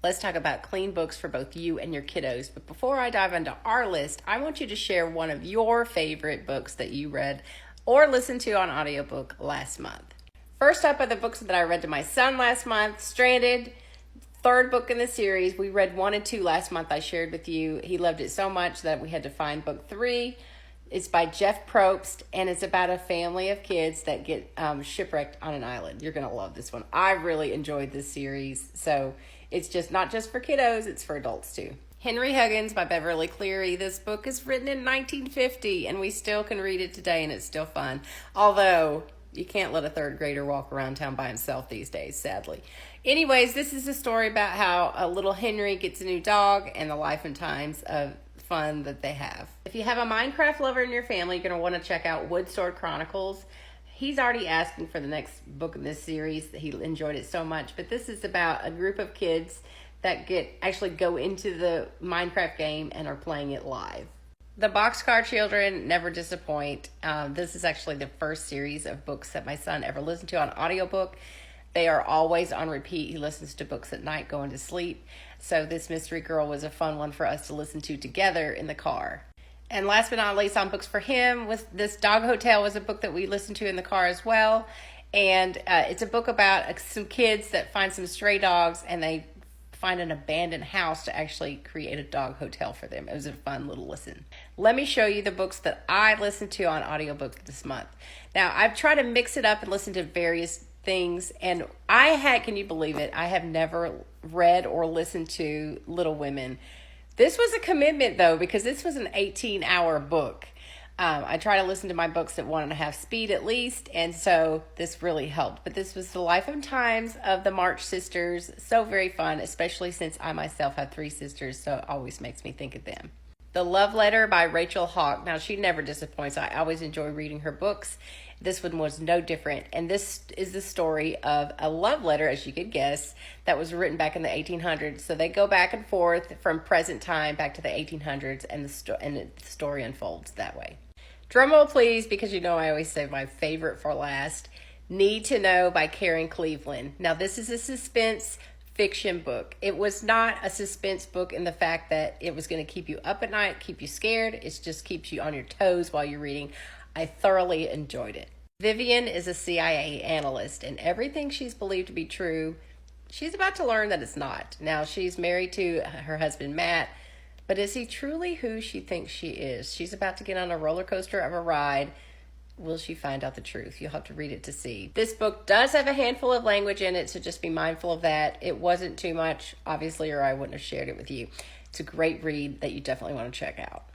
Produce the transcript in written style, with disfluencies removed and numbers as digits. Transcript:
Let's talk about clean books for both you and your kiddos. But before I dive into our list, I want you to share one of your favorite books that you read or listened to on audiobook last month. First up are the books that I read to my son last month. Stranded, third book in the series. We read 1 and 2 last month. I shared with you. He loved it so much that we had to find book 3. It's by Jeff Probst, and it's about a family of kids that get shipwrecked on an island. You're going to love this one. I really enjoyed this series. So it's just not just for kiddos, it's for adults too. Henry Huggins by Beverly Cleary. This book is written in 1950, and we still can read it today, and it's still fun. Although, you can't let a third grader walk around town by himself these days, sadly. Anyways, this is a story about how a little Henry gets a new dog and the life and times of fun that they have. If you have a Minecraft lover in your family, you're going to want to check out Woodsword Chronicles. He's already asking for the next book in this series. He enjoyed it so much. But this is about a group of kids that actually go into the Minecraft game and are playing it live. The Boxcar Children never disappoint. This is actually the first series of books that my son ever listened to on audiobook. They are always on repeat. He listens to books at night going to sleep. So this Mystery Girl was a fun one for us to listen to together in the car. And last but not least, on books for him, with this Dog Hotel was a book that we listened to in the car as well. And it's a book about some kids that find some stray dogs, and they find an abandoned house to actually create a dog hotel for them. It was a fun little listen. Let me show you the books that I listened to on audiobook this month. Now, I've tried to mix it up and listen to various things, and can you believe it? I have never read or listened to Little Women. This was a commitment though, because this was an 18-hour book. I try to listen to my books at 1.5 speed at least, and so this really helped. But this was the life and times of the March sisters. So very fun, especially since I myself have 3 sisters, so it always makes me think of them. The Love Letter by Rachel Hawk. Now, she never disappoints. I always enjoy reading her books. This one was no different. And this is the story of a love letter, as you could guess, that was written back in the 1800s. So they go back and forth from present time back to the 1800s, and the story unfolds that way. Drum roll, please, because you know I always save my favorite for last. Need to Know by Karen Cleveland. Now, this is a suspense fiction book. It was not a suspense book in the fact that it was going to keep you up at night, keep you scared. It just keeps you on your toes while you're reading. I thoroughly enjoyed it. Vivian is a CIA analyst, and everything she's believed to be true, she's about to learn that it's not. Now, she's married to her husband, Matt, but is he truly who she thinks she is? She's about to get on a roller coaster of a ride. Will she find out the truth? You'll have to read it to see. This book does have a handful of language in it, so just be mindful of that. It wasn't too much, obviously, or I wouldn't have shared it with you. It's a great read that you definitely want to check out.